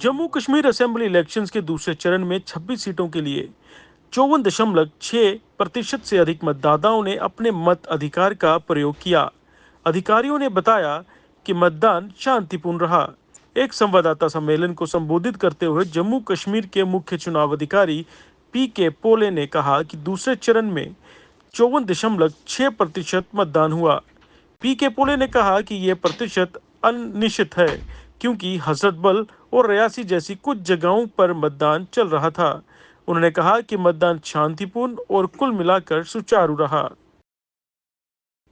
Jammu Kashmir assembly elections के दूसरे चरण में 26 सीटों के लिए 54.6% से अधिक मतदाताओं ने अपने मत अधिकार का प्रयोग किया। अधिकारियों ने बताया कि मतदान शांतिपूर्ण रहा। एक संवाददाता सम्मेलन को संबोधित करते हुए जम्मू कश्मीर के मुख्य चुनाव अधिकारी पी.के. पोले ने कहा कि दूसरे चरण में 54.6% मतदान हुआ। पी.के. पोले ने कहा कि यह प्रतिशत अनिश्चित है क्योंकि हजरतबल और रियासी जैसी कुछ जगहों पर मतदान चल रहा था। उन्होंने कहा कि मतदान शांतिपूर्ण और कुल मिलाकर सुचारू रहा।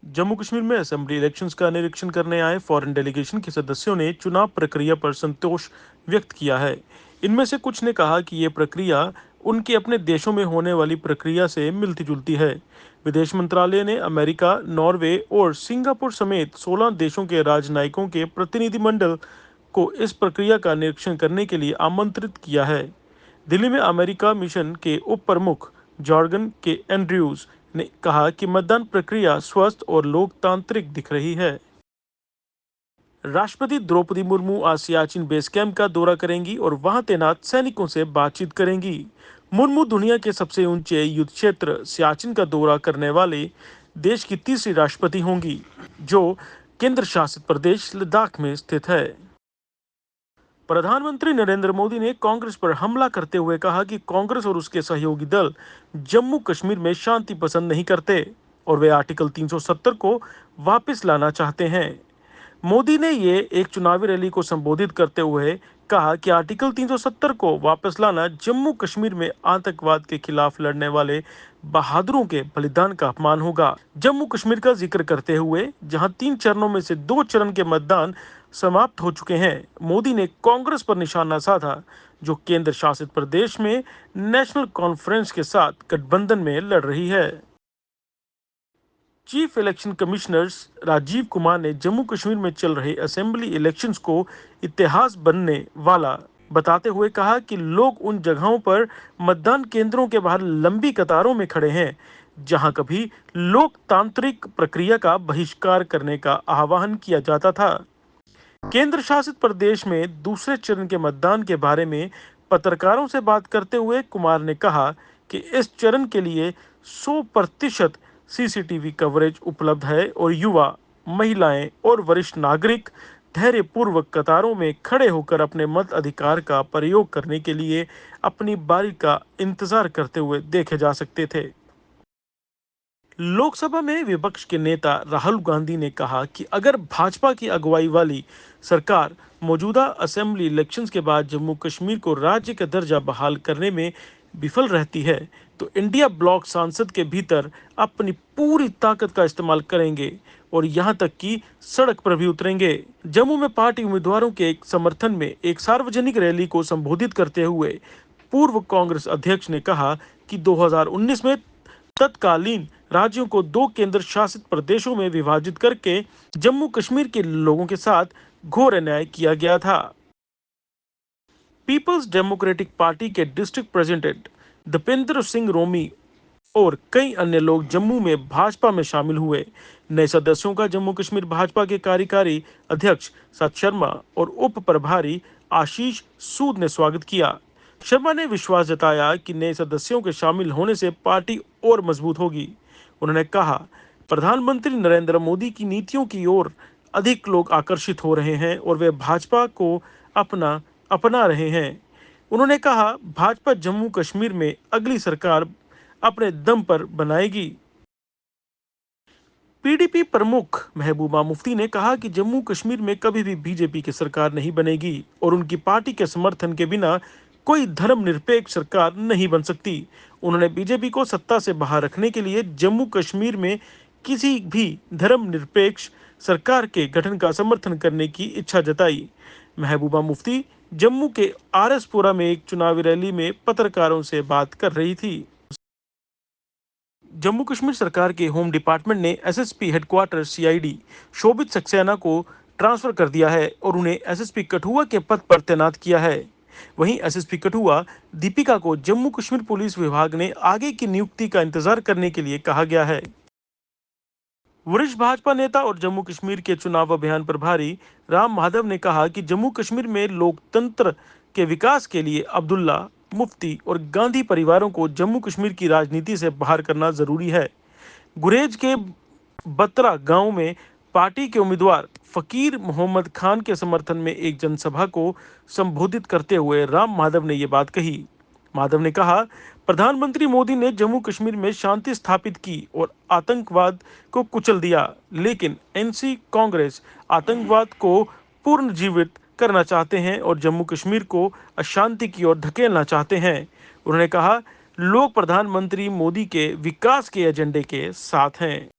जम्मू कश्मीर में असेंबली इलेक्शंस का निरीक्षण करने आए फॉरेन डेलीगेशन के सदस्यों ने चुनाव प्रक्रिया पर संतोष व्यक्त किया है। इनमें से कुछ ने कहा कि ये प्रक्रिया उनके अपने देशों में होने वाली प्रक्रिया से मिलती जुलती है। विदेश मंत्रालय ने अमेरिका, नॉर्वे और सिंगापुर समेत 16 देशों के राजनयिकों के प्रतिनिधिमंडल को इस प्रक्रिया का निरीक्षण करने के लिए आमंत्रित किया है। दिल्ली में अमेरिका मिशन के उप प्रमुख जॉर्गन के एंड्रयूज ने कहा कि मतदान प्रक्रिया स्वस्थ और लोकतांत्रिक दिख रही है। राष्ट्रपति द्रौपदी मुर्मू आज सियाचिन बेस कैंप का दौरा करेंगी और वहां तैनात सैनिकों से बातचीत करेंगी। मुर्मू दुनिया के सबसे ऊंचे युद्ध क्षेत्र सियाचिन का दौरा करने वाले देश की तीसरी राष्ट्रपति होंगी, जो केंद्र शासित प्रदेश लद्दाख में स्थित है। प्रधानमंत्री नरेंद्र मोदी ने कांग्रेस पर हमला करते हुए कहा कि कांग्रेस और उसके सहयोगी दल जम्मू कश्मीर में शांति पसंद नहीं करते और वे आर्टिकल 370 को वापस लाना चाहते हैं। मोदी ने ये एक चुनावी रैली को संबोधित करते हुए कहा कि आर्टिकल 370 को वापस लाना जम्मू कश्मीर में आतंकवाद के खिलाफ लड़ने वाले बहादुरों के बलिदान का अपमान होगा। जम्मू कश्मीर का जिक्र करते हुए जहां 3 चरणों में से 2 चरण के मतदान समाप्त हो चुके हैं, मोदी ने कांग्रेस पर निशाना साधा, जो केंद्र शासित प्रदेश में नेशनल कॉन्फ्रेंस के साथ गठबंधन में लड़ रही है। Chief election commissioner Rajiv Kumar ने जम्मू कश्मीर में चल रहे असेंबली इलेक्शंस को इतिहास बनने वाला बताते हुए कहा कि लोग उन जगहों पर मतदान केंद्रों के बाहर लंबी कतारों में खड़े हैं जहां कभी लोकतांत्रिक प्रक्रिया का बहिष्कार करने का आह्वान किया जाता था। केंद्र शासित प्रदेश में दूसरे चरण के मतदान के बारे में पत्रकारों से बात करते हुए कुमार ने कहा कि इस चरण के लिए 100% सीसीटीवी कवरेज उपलब्ध है और युवा, महिलाएं और वरिष्ठ नागरिक धैर्यपूर्वक कतारों में खड़े होकर अपने मत अधिकार का प्रयोग करने के लिए अपनी बारी का इंतजार करते हुए देखे जा सकते थे। लोकसभा में विपक्ष के नेता राहुल गांधी ने कहा कि अगर भाजपा की अगुवाई वाली सरकार मौजूदा असेंबली इलेक्शंस के बाद जम्मू कश्मीर को राज्य का दर्जा बहाल करने में विफल रहती है तो इंडिया ब्लॉक सांसद के भीतर अपनी पूरी ताकत का इस्तेमाल करेंगे और यहां तक कि सड़क पर भी उतरेंगे। जम्मू में पार्टी उम्मीदवारों के समर्थन में एक सार्वजनिक रैली को संबोधित करते हुए पूर्व कांग्रेस अध्यक्ष ने कहा कि 2019 में तत्कालीन राज्यों को 2 केंद्र शासित प्रदेशों में विभाजित करके जम्मू कश्मीर के लोगों के साथ घोर अन्याय किया गया था। पीपल्स डेमोक्रेटिक पार्टी के डिस्ट्रिक्ट प्रेसिडेंट दीपेंद्र सिंह रोमी और कई अन्य लोग जम्मू में भाजपा में शामिल हुए। नए सदस्यों का जम्मू कश्मीर भाजपा के कार्यकारी अध्यक्ष सत शर्मा और उप प्रभारी आशीष सूद ने स्वागत किया। शर्मा ने विश्वास जताया कि नए सदस्यों के शामिल होने से पार्टी और मजबूत होगी। उन्होंने कहा, प्रधानमंत्री नरेंद्र मोदी की नीतियों की ओर अधिक लोग आकर्षित हो रहे हैं और वे भाजपा को अपना रहे हैं। उन्होंने कहा, भाजपा जम्मू कश्मीर में अगली सरकार अपने दम पर बनाएगी। पीडीपी प्रमुख महबूबा मुफ्ती ने कहा कि जम्मू कश्मीर में कभी भी बीजेपी की सरकार नहीं बनेगी और उनकी पार्टी के समर्थन के बिना कोई धर्मनिरपेक्ष सरकार नहीं बन सकती। उन्होंने बीजेपी को सत्ता से बाहर रखने के लिए जम्मू कश्मीर में किसी भी धर्मनिरपेक्ष सरकार के गठन का समर्थन करने की इच्छा जताई। महबूबा मुफ्ती जम्मू के आरएसपुरा में एक चुनावी रैली में पत्रकारों से बात कर रही थी। जम्मू कश्मीर सरकार के होम डिपार्टमेंट ने एसएसपी हेडक्वार्टर सीआईडी शोभित सक्सेना को ट्रांसफर कर दिया है और उन्हें एसएसपी कठुआ के पद पर तैनात किया है। वहीं एसएसपी कठुआ दीपिका को जम्मू कश्मीर पुलिस विभाग ने आगे की नियुक्ति का इंतजार करने के लिए कहा गया है। वरिष्ठ भाजपा नेता और जम्मू कश्मीर के चुनाव अभियान प्रभारी राम माधव ने कहा कि जम्मू कश्मीर में लोकतंत्र के विकास के लिए अब्दुल्ला, मुफ्ती और गांधी परिवारों को जम्मू कश्मीर की राजनीति से बाहर करना जरूरी है। गुरेज के बत्रा गांव में पार्टी के उम्मीदवार फकीर मोहम्मद खान के समर्थन में एक जनसभा को संबोधित करते हुए राम माधव ने ये बात कही। माधव ने कहा, प्रधानमंत्री मोदी ने जम्मू कश्मीर में शांति स्थापित की और आतंकवाद को कुचल दिया, लेकिन एनसी कांग्रेस आतंकवाद को पुनर्जीवित करना चाहते हैं और जम्मू कश्मीर को अशांति की ओर धकेलना चाहते हैं। उन्होंने कहा, लोग प्रधानमंत्री मोदी के विकास के एजेंडे के साथ हैं।